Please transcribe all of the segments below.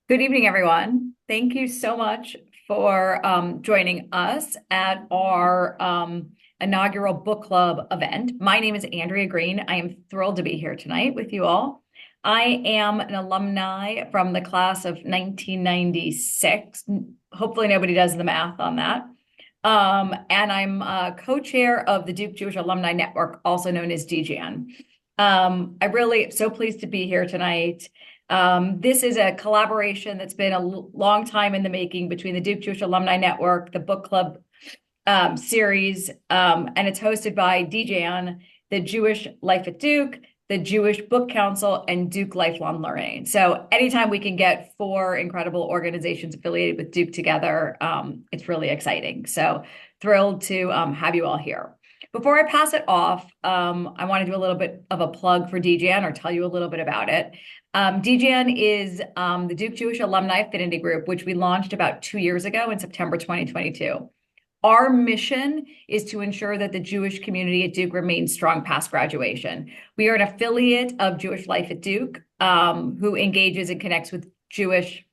Good evening, everyone. Thank you so much for joining us at our inaugural book club event. My name is Andrea Green. I am thrilled to be here tonight with you all. I am an alumni from the class of 1996. Hopefully, nobody does the math on that. And I'm co-chair of the Duke Jewish Alumni Network, also known as DJAN. I really am so pleased to be here tonight. This is a collaboration that's been a long time in the making between the Duke Jewish Alumni Network, the book club series, and it's hosted by DJAN, the Jewish Life at Duke, the Jewish Book Council, and Duke Lifelong Learning. So anytime we can get four incredible organizations affiliated with Duke together, it's really exciting. So thrilled to have you all here. Before I pass it off, I want to do a little bit of a plug for DJAN or tell you a little bit about it. DJAN is the Duke Jewish Alumni Affinity Group, which we launched about 2 years ago in September 2022. Our mission is to ensure that the Jewish community at Duke remains strong past graduation. We are an affiliate of Jewish Life at Duke, who engages and connects with Jewish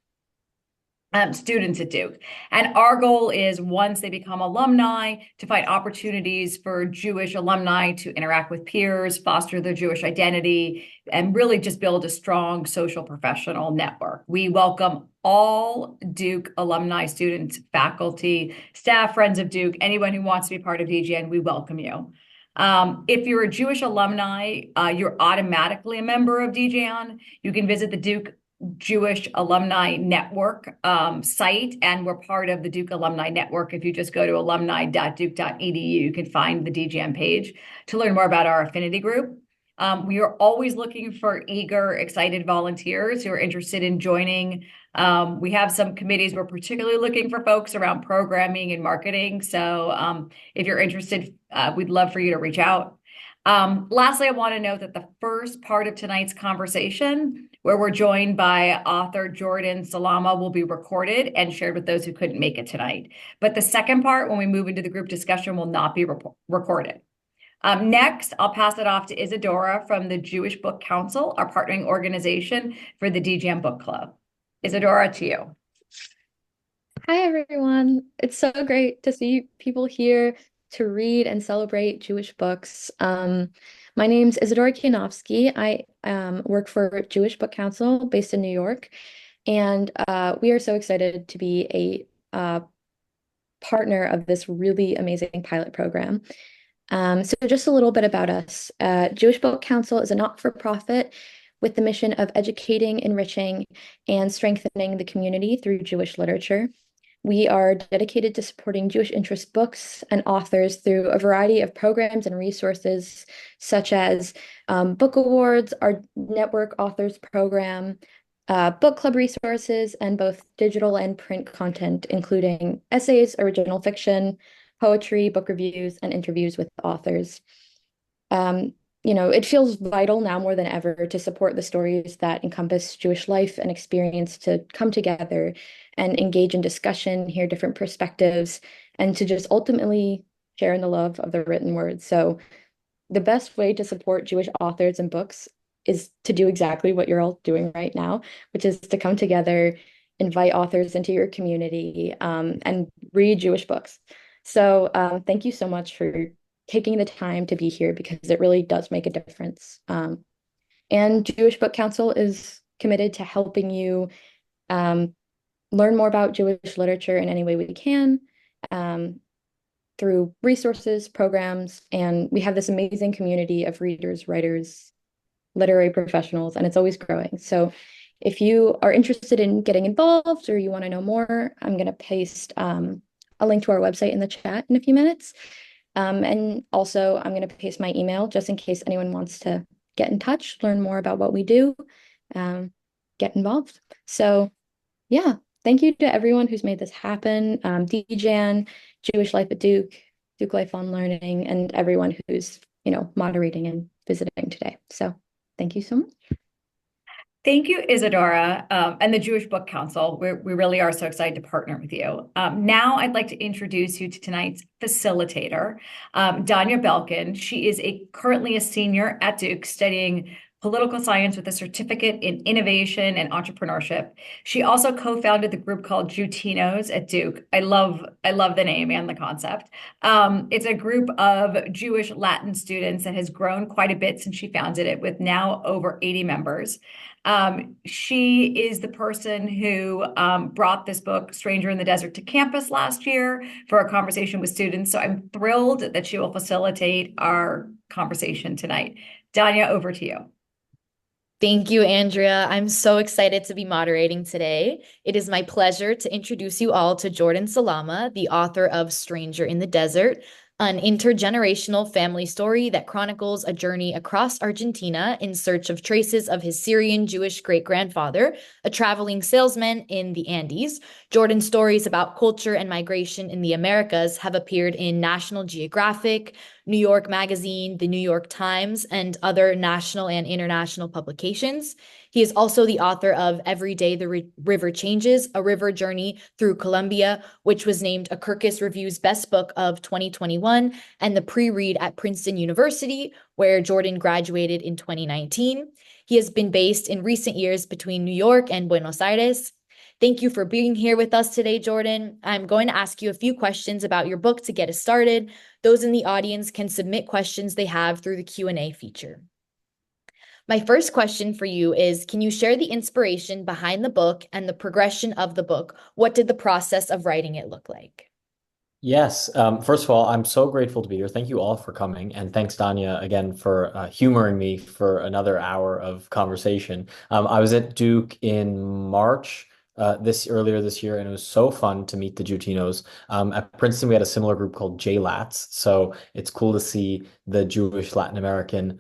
students at Duke. And our goal is, once they become alumni, to find opportunities for Jewish alumni to interact with peers, foster their Jewish identity, and really just build a strong social professional network. We welcome all Duke alumni, students, faculty, staff, friends of Duke, anyone who wants to be part of DGN, we welcome you. If you're a Jewish alumni, you're automatically a member of DJAN. You can visit the Duke Jewish Alumni Network site, and we're part of the Duke Alumni Network. If you just go to alumni.duke.edu, you can find the DGM page to learn more about our affinity group. We are always looking for eager, excited volunteers who are interested in joining. We have some committees. We're particularly looking for folks around programming and marketing. So if you're interested, we'd love for you to reach out. Lastly, I want to note that the first part of tonight's conversation, where we're joined by author Jordan Salama, will be recorded and shared with those who couldn't make it tonight. But the second part, when we move into the group discussion, will not be recorded. Next, I'll pass it off to Isadora from the Jewish Book Council, our partnering organization for the DJAN Book Club. Isadora, to you. Hi, everyone. It's so great to see people here to read and celebrate Jewish books. My name's Isadora Kianowski. I work for Jewish Book Council based in New York, and we are so excited to be a partner of this really amazing pilot program. So just a little bit about us. Jewish Book Council is a not-for-profit with the mission of educating, enriching, and strengthening the community through Jewish literature. We are dedicated to supporting Jewish interest books and authors through a variety of programs and resources, such as book awards, our network authors program, book club resources, and both digital and print content, including essays, original fiction, poetry, book reviews, and interviews with authors. It feels vital now more than ever to support the stories that encompass Jewish life and experience to come together and engage in discussion, hear different perspectives, and to just ultimately share in the love of the written word. So the best way to support Jewish authors and books is to do exactly what you're all doing right now, which is to come together, invite authors into your community, and read Jewish books. So thank you so much for taking the time to be here, because it really does make a difference. And Jewish Book Council is committed to helping you learn more about Jewish literature in any way we can, through resources, programs, and we have this amazing community of readers, writers, literary professionals, and it's always growing. So if you are interested in getting involved or you want to know more, I'm going to paste a link to our website in the chat in a few minutes. And also, I'm going to paste my email just in case anyone wants to get in touch, learn more about what we do, get involved. So, yeah, thank you to everyone who's made this happen. DJAN, Jewish Life at Duke, Duke Lifelong Learning, and everyone who's, moderating and visiting today. So, thank you so much. Thank you, Isadora, and the Jewish Book Council. We really are so excited to partner with you. Now I'd like to introduce you to tonight's facilitator, Danya Belkin. She is currently a senior at Duke studying political science with a certificate in innovation and entrepreneurship. She also co-founded the group called Jutinos at Duke. I love the name and the concept. It's a group of Jewish Latin students that has grown quite a bit since she founded it, with now over 80 members. She is the person who brought this book, Stranger in the Desert, to campus last year for a conversation with students. So I'm thrilled that she will facilitate our conversation tonight. Danya, over to you. Thank you, Andrea. I'm so excited to be moderating today. It is my pleasure to introduce you all to Jordan Salama, the author of Stranger in the Desert, an intergenerational family story that chronicles a journey across Argentina in search of traces of his Syrian Jewish great-grandfather, a traveling salesman in the Andes. Jordan's stories about culture and migration in the Americas have appeared in National Geographic, New York Magazine, the New York Times, and other national and international publications. He is also the author of Every Day the River Changes, A River Journey Through Colombia, which was named a Kirkus Review's Best Book of 2021, and the pre-read at Princeton University, where Jordan graduated in 2019. He has been based in recent years between New York and Buenos Aires. Thank you for being here with us today, Jordan. I'm going to ask you a few questions about your book to get us started. Those in the audience can submit questions they have through the Q&A feature. My first question for you is, can you share the inspiration behind the book and the progression of the book? What did the process of writing it look like? Yes. First of all, I'm so grateful to be here. Thank you all for coming. And thanks, Danya, again, for humoring me for another hour of conversation. I was at Duke in March. Earlier this year, and it was so fun to meet the Jutinos. At Princeton, we had a similar group called JLATs, so it's cool to see the Jewish Latin American,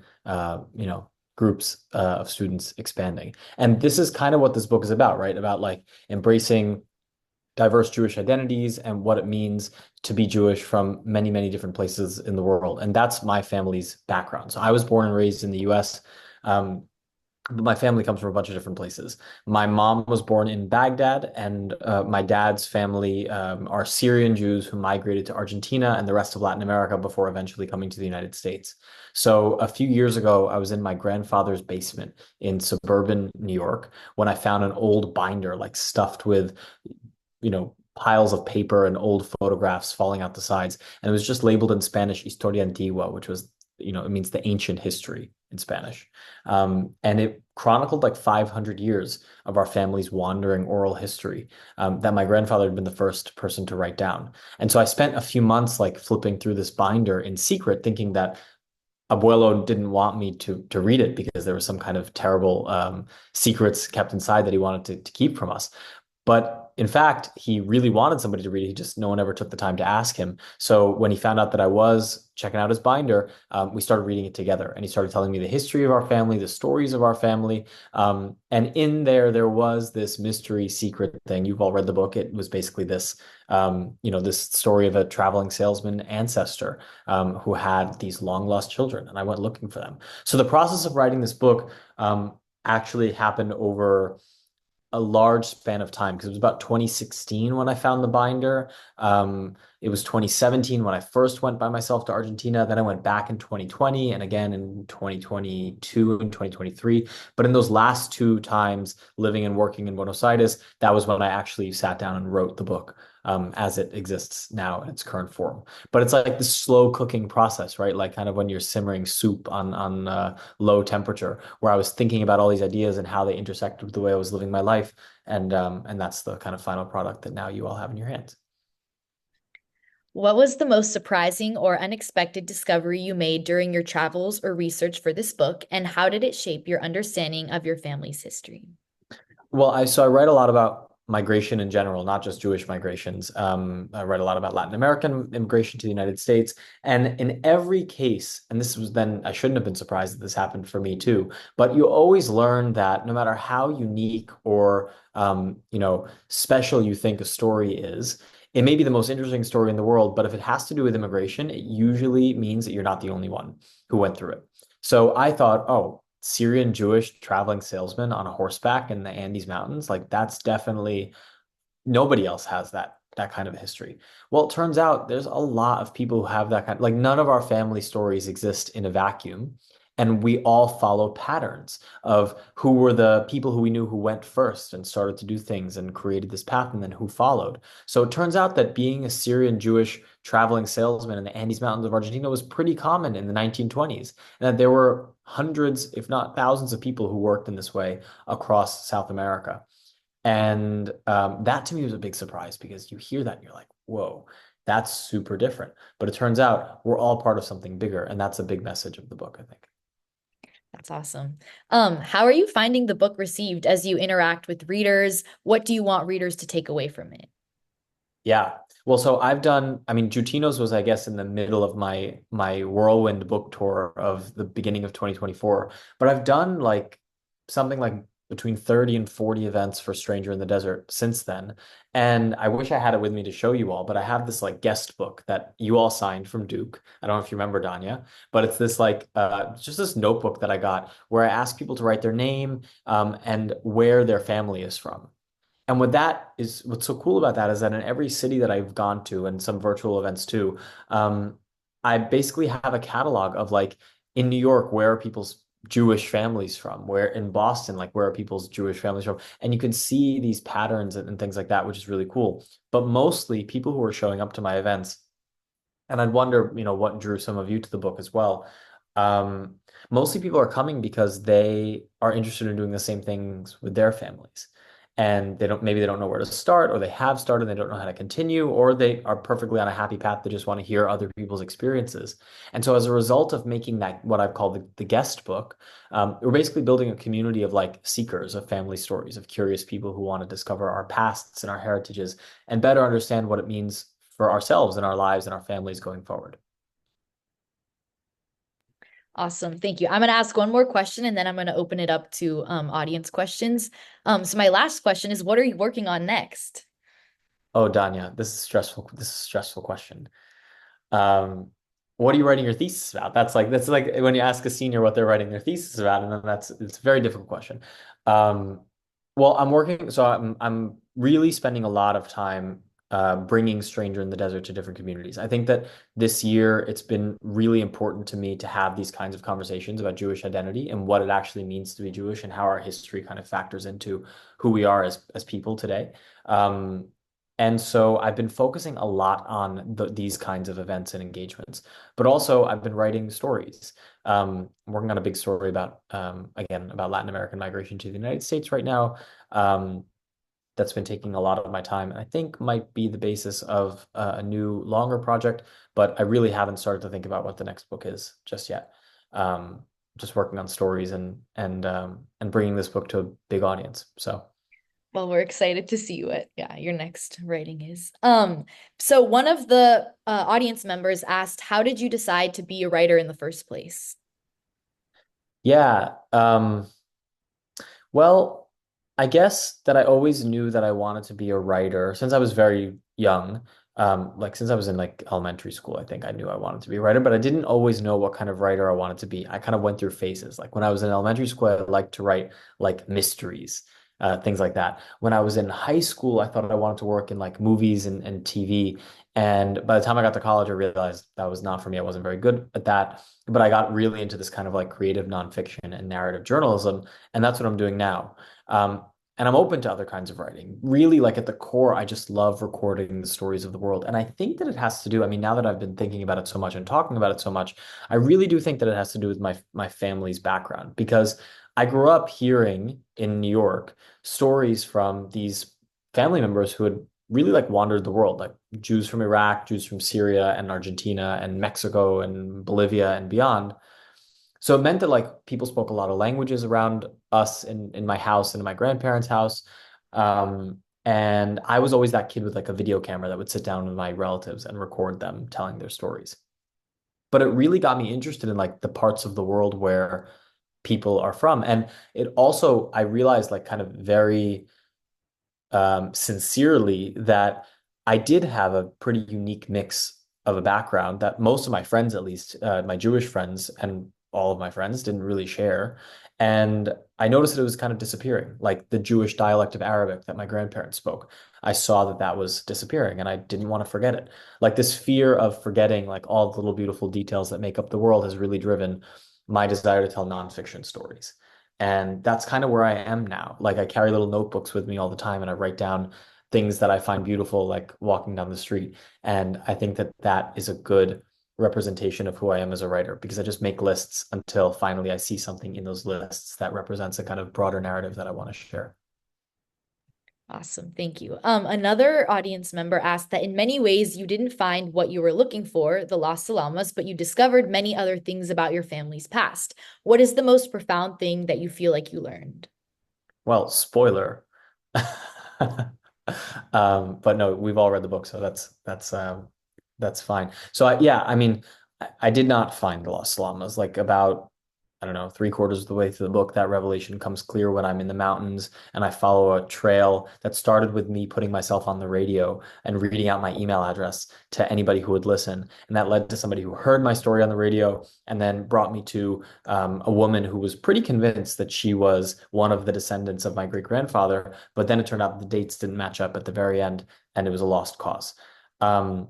groups of students expanding. And this is kind of what this book is about, right? About like embracing diverse Jewish identities and what it means to be Jewish from many, many different places in the world. And that's my family's background. So I was born and raised in the US. But my family comes from a bunch of different places. My mom was born in Baghdad, and my dad's family are Syrian Jews who migrated to Argentina and the rest of Latin America before eventually coming to the United States. So a few years ago, I was in my grandfather's basement in suburban New York when I found an old binder like stuffed with, piles of paper and old photographs falling out the sides. And it was just labeled in Spanish, Historia Antigua, which was, it means the ancient history in Spanish. And it chronicled like 500 years of our family's wandering oral history that my grandfather had been the first person to write down. And so I spent a few months like flipping through this binder in secret, thinking that Abuelo didn't want me to read it because there was some kind of terrible secrets kept inside that he wanted to keep from us. But in fact, he really wanted somebody to read it. No one ever took the time to ask him. So when he found out that I was checking out his binder, we started reading it together. And he started telling me the history of our family, the stories of our family. And in there was this mystery secret thing. You've all read the book. It was basically this, this story of a traveling salesman ancestor who had these long lost children. And I went looking for them. So the process of writing this book actually happened over a large span of time, because it was about 2016 when I found the binder. It was 2017 when I first went by myself to Argentina. Then I went back in 2020 and again in 2022 and 2023. But in those last two times living and working in Buenos Aires, that was when I actually sat down and wrote the book as it exists now in its current form. But it's like this slow cooking process, right? Like kind of when you're simmering soup on low temperature, where I was thinking about all these ideas and how they intersected with the way I was living my life. And that's the kind of final product that now you all have in your hands. What was the most surprising or unexpected discovery you made during your travels or research for this book, and how did it shape your understanding of your family's history? Well, I write a lot about migration in general, not just Jewish migrations. I write a lot about Latin American immigration to the United States. And in every case, and this was then, I shouldn't have been surprised that this happened for me too, but you always learn that no matter how unique or, special you think a story is, it may be the most interesting story in the world, but if it has to do with immigration, it usually means that you're not the only one who went through it. So I thought, oh, Syrian Jewish traveling salesman on a horseback in the Andes Mountains, like that's definitely, nobody else has that kind of history. Well, it turns out there's a lot of people who have that kind, like none of our family stories exist in a vacuum. And we all follow patterns of who were the people who we knew who went first and started to do things and created this path, and then who followed. So it turns out that being a Syrian Jewish traveling salesman in the Andes Mountains of Argentina was pretty common in the 1920s, and that there were hundreds, if not thousands, of people who worked in this way across South America. And that to me was a big surprise because you hear that and you're like, whoa, that's super different. But it turns out we're all part of something bigger. And that's a big message of the book, I think. That's awesome. How are you finding the book received as you interact with readers? What do you want readers to take away from it? Yeah. Well, so I've done, I mean, Jutino's was, I guess, in the middle of my whirlwind book tour of the beginning of 2024. But I've done like something like between 30 and 40 events for Stranger in the Desert since then. And I wish I had it with me to show you all, but I have this like guest book that you all signed from Duke. I don't know if you remember, Danya, but it's this like just this notebook that I got where I ask people to write their name and where their family is from. And what's so cool about that is that in every city that I've gone to and some virtual events too, I basically have a catalog of like in New York, where are people's Jewish families from? Where in Boston, like where are people's Jewish families from? And you can see these patterns and things like that, which is really cool. But mostly people who are showing up to my events, and I'd wonder, what drew some of you to the book as well. Um, Mostly people are coming because they are interested in doing the same things with their families. And maybe they don't know where to start, or they have started, and they don't know how to continue, or they are perfectly on a happy path. They just want to hear other people's experiences. And so as a result of making that, what I've called the guest book, we're basically building a community of like seekers of family stories, of curious people who want to discover our pasts and our heritages and better understand what it means for ourselves and our lives and our families going forward. Awesome. Thank you. I'm going to ask one more question and then I'm going to open it up to audience questions. So my last question is, what are you working on next? Oh, Danya, this is stressful. This is a stressful question. Um, what are you writing your thesis about? That's like when you ask a senior what they're writing their thesis about, and then it's a very difficult question. Um, well, I'm really spending a lot of time bringing Stranger in the Desert to different communities. I think that this year it's been really important to me to have these kinds of conversations about Jewish identity and what it actually means to be Jewish and how our history kind of factors into who we are as people today. Um, and so I've been focusing a lot on these kinds of events and engagements, but also I've been writing stories. I'm working on a big story again, about Latin American migration to the United States right now. That's been taking a lot of my time, and I think might be the basis of a new longer project, but I really haven't started to think about what the next book is just yet. Um, just working on stories and bringing this book to a big audience. So. Well, we're excited to see what, your next writing is. So one of the audience members asked, how did you decide to be a writer in the first place? Yeah. Well, I guess that I always knew that I wanted to be a writer since I was very young. Like since I was in like elementary school, I think I knew I wanted to be a writer, but I didn't always know what kind of writer I wanted to be. I kind of went through phases. Like when I was in elementary school, I liked to write like mysteries, things like that. When I was in high school, I thought I wanted to work in like movies and TV. And by the time I got to college, I realized that was not for me. I wasn't very good at that. But I got really into this kind of like creative nonfiction and narrative journalism, and that's what I'm doing now. Um, and I'm open to other kinds of writing. Really, like at the core, I just love recording the stories of the world. And I think that it has to do, I mean, now that I've been thinking about it so much and talking about it so much, I really do think that it has to do with my family's background because I grew up hearing in New York stories from these family members who had really like wandered the world, like Jews from Iraq, Jews from Syria and Argentina and Mexico and Bolivia and beyond. So it meant that like people spoke a lot of languages around us in my house and in my grandparents' house. And I was always that kid with like a video camera that would sit down with my relatives and record them telling their stories. But it really got me interested in like the parts of the world where people are from. And it also, I realized like kind of very sincerely that I did have a pretty unique mix of a background that most of my friends, at least my Jewish friends and all of my friends, didn't really share. And I noticed that it was kind of disappearing, like the Jewish dialect of Arabic that my grandparents spoke. I saw that that was disappearing and I didn't want to forget it. Like this fear of forgetting like all the little beautiful details that make up the world has really driven my desire to tell nonfiction stories. And that's kind of where I am now. Like I carry little notebooks with me all the time and I write down things that I find beautiful, like walking down the street. And I think that that is a good representation of who I am as a writer because I just make lists until finally I see something in those lists that represents a kind of broader narrative that I want to share. Awesome. Thank you. Another audience member asked that in many ways you didn't find what you were looking for, the lost Salamas, but you discovered many other things about your family's past. What is the most profound thing that you feel like you learned? Well, spoiler. But no, we've all read the book, so that's fine. So yeah, I mean, I did not find the lost llamas. Like about, I don't know, three-quarters of the way through the book, that revelation comes clear when I'm in the mountains and I follow a trail that started with me putting myself on the radio and reading out my email address to anybody who would listen. And that led to somebody who heard my story on the radio and then brought me to a woman who was pretty convinced that she was one of the descendants of my great-grandfather. But then it turned out the dates didn't match up at the very end and it was a lost cause. Um,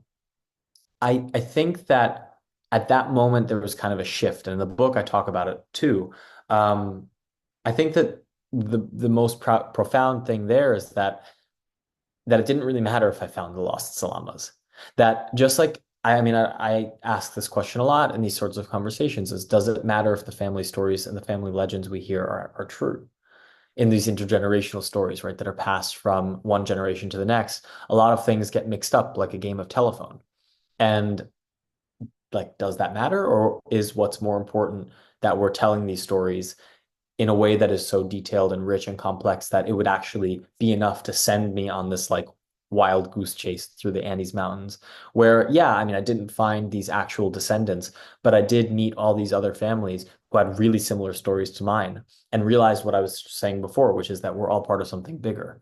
I think that at that moment there was kind of a shift, and in the book I talk about it too. I think that the most profound thing there is that it didn't really matter if I found the lost Salamas. That just like I mean I ask this question a lot in these sorts of conversations: is does it matter if the family stories and the family legends we hear are true? In these intergenerational stories, right, that are passed from one generation to the next, a lot of things get mixed up like a game of telephone. And like, does that matter? Or is what's more important that we're telling these stories in a way that is so detailed and rich and complex that it would actually be enough to send me on this like wild goose chase through the Andes Mountains, where, yeah, I mean, I didn't find these actual descendants, but I did meet all these other families who had really similar stories to mine and realized what I was saying before, which is that we're all part of something bigger.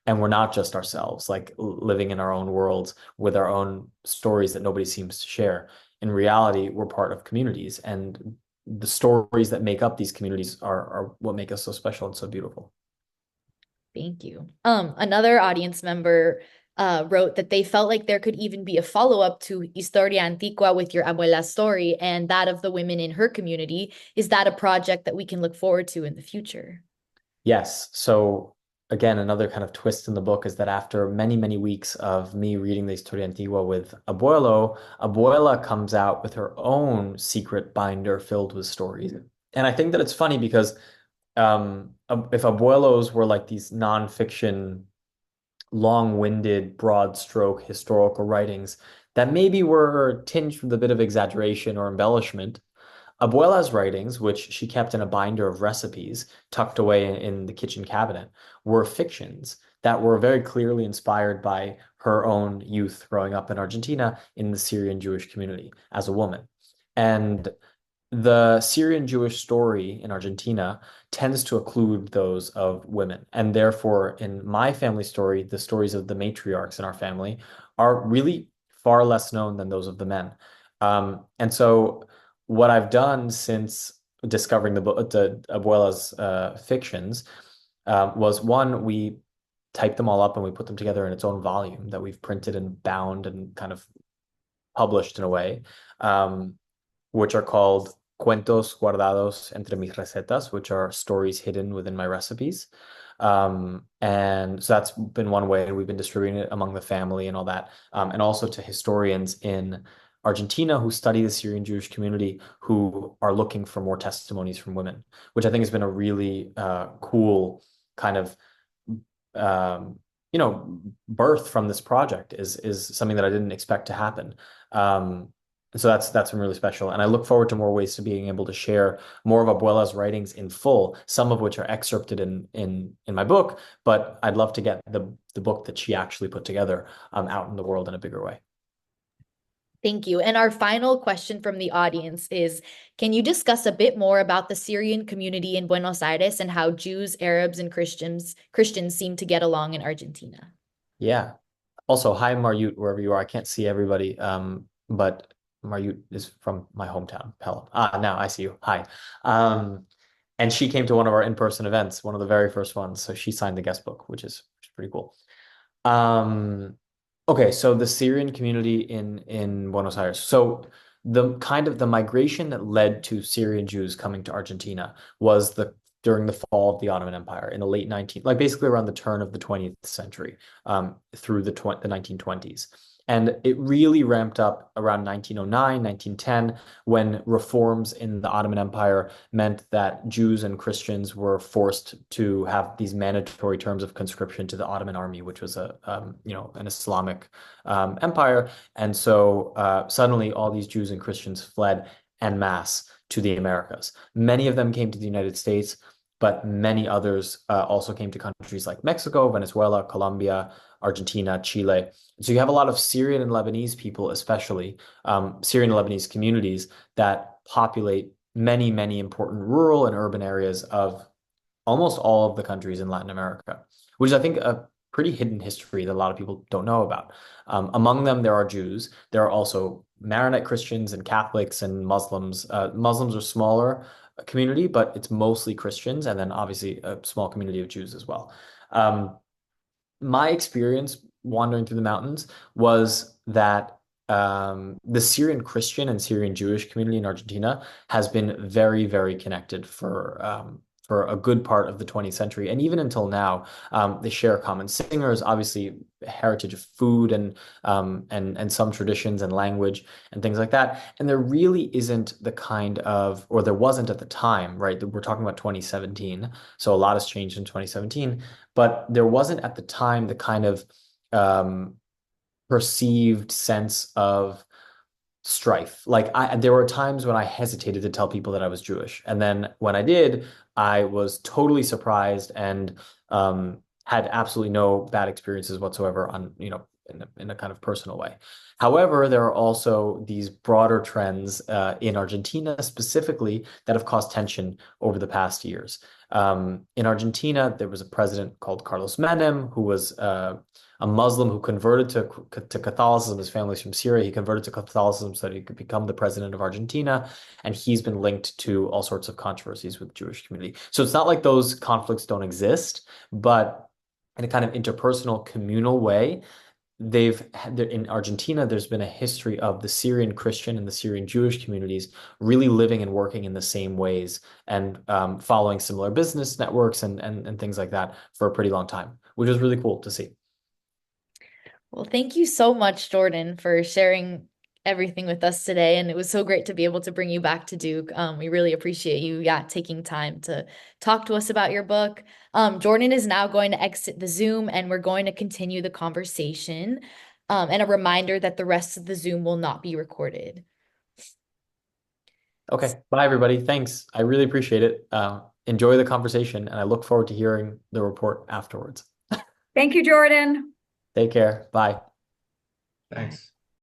And we're not just ourselves, like living in our own worlds with our own stories that nobody seems to share. In reality, we're part of communities, and the stories that make up these communities are what make us so special and so beautiful. Thank you. Another audience member wrote that they felt like there could even be a follow-up to Historia Antigua with your abuela's story and that of the women in her community. Is that a project that we can look forward to in the future? Yes. So again, another kind of twist in the book is that after many, many weeks of me reading the Historia Antigua with Abuelo, Abuela comes out with her own secret binder filled with stories. And I think that it's funny because if abuelos were like these nonfiction, long-winded, broad stroke historical writings that maybe were tinged with a bit of exaggeration or embellishment, Abuela's writings, which she kept in a binder of recipes tucked away in the kitchen cabinet, were fictions that were very clearly inspired by her own youth growing up in Argentina in the Syrian Jewish community as a woman. And the Syrian Jewish story in Argentina tends to include those of women. And therefore, in my family story, the stories of the matriarchs in our family are really far less known than those of the men. And so, what I've done since discovering the Abuela's fictions was one, we typed them all up and we put them together in its own volume that we've printed and bound and kind of published in a way. Which are called Cuentos Guardados Entre Mis Recetas, which are stories hidden within my recipes. And so that's been one way, and we've been distributing it among the family and all that. And also to historians in Argentina who study the Syrian Jewish community who are looking for more testimonies from women, which I think has been a really cool kind of birth from this project is something that I didn't expect to happen. So that's been really special. And I look forward to more ways to being able to share more of Abuela's writings in full, some of which are excerpted in my book, but I'd love to get the book that she actually put together out in the world in a bigger way. Thank you. And our final question from the audience is, can you discuss a bit more about the Syrian community in Buenos Aires and how Jews, Arabs, and Christians seem to get along in Argentina? Yeah. Also, hi, Marut, wherever you are. I can't see everybody, but Marut is from my hometown, Pelham. Now I see you. Hi. And she came to one of our in-person events, one of the very first ones. So she signed the guest book, which is pretty cool. Okay, so the Syrian community in Buenos Aires. So the migration that led to Syrian Jews coming to Argentina was during the fall of the Ottoman Empire in the late 19th, like basically around the turn of the 20th century, through the 1920s. And it really ramped up around 1909, 1910, when reforms in the Ottoman Empire meant that Jews and Christians were forced to have these mandatory terms of conscription to the Ottoman army, which was an Islamic empire. And so suddenly all these Jews and Christians fled en masse to the Americas. Many of them came to the United States, but many others also came to countries like Mexico, Venezuela, Colombia, Argentina, Chile. So you have a lot of Syrian and Lebanese people, especially Syrian and Lebanese communities that populate many, many important rural and urban areas of almost all of the countries in Latin America, which is, I think, a pretty hidden history that a lot of people don't know about. Among them, there are Jews. There are also Maronite Christians and Catholics and Muslims. Muslims are smaller community, but it's mostly Christians, and then obviously a small community of Jews as well. My experience wandering through the mountains was that the Syrian Christian and Syrian Jewish community in Argentina has been very, very connected for a good part of the 20th century. And even until now, they share common singers, obviously heritage of food and some traditions and language and things like that. And there really isn't the kind of, or there wasn't at the time, right? We're talking about 2017. So a lot has changed in 2017, but there wasn't at the time the kind of perceived sense of strife. Like there were times when I hesitated to tell people that I was Jewish. And then when I did, I was totally surprised and had absolutely no bad experiences whatsoever on, in a kind of personal way. However, there are also these broader trends in Argentina specifically that have caused tension over the past years. In Argentina, there was a president called Carlos Menem, who was a Muslim who converted to Catholicism. His family's from Syria. He converted to Catholicism so that he could become the president of Argentina. And he's been linked to all sorts of controversies with the Jewish community. So it's not like those conflicts don't exist, but in a kind of interpersonal, communal way, in Argentina, there's been a history of the Syrian Christian and the Syrian Jewish communities really living and working in the same ways and following similar business networks and things like that for a pretty long time, which is really cool to see. Well, thank you so much, Jordan, for sharing everything with us today. And it was so great to be able to bring you back to Duke. We really appreciate you, taking time to talk to us about your book. Jordan is now going to exit the Zoom, and we're going to continue the conversation. And a reminder that the rest of the Zoom will not be recorded. Okay. Bye, everybody. Thanks. I really appreciate it. Enjoy the conversation, and I look forward to hearing the report afterwards. Thank you, Jordan. Take care. Bye. Thanks.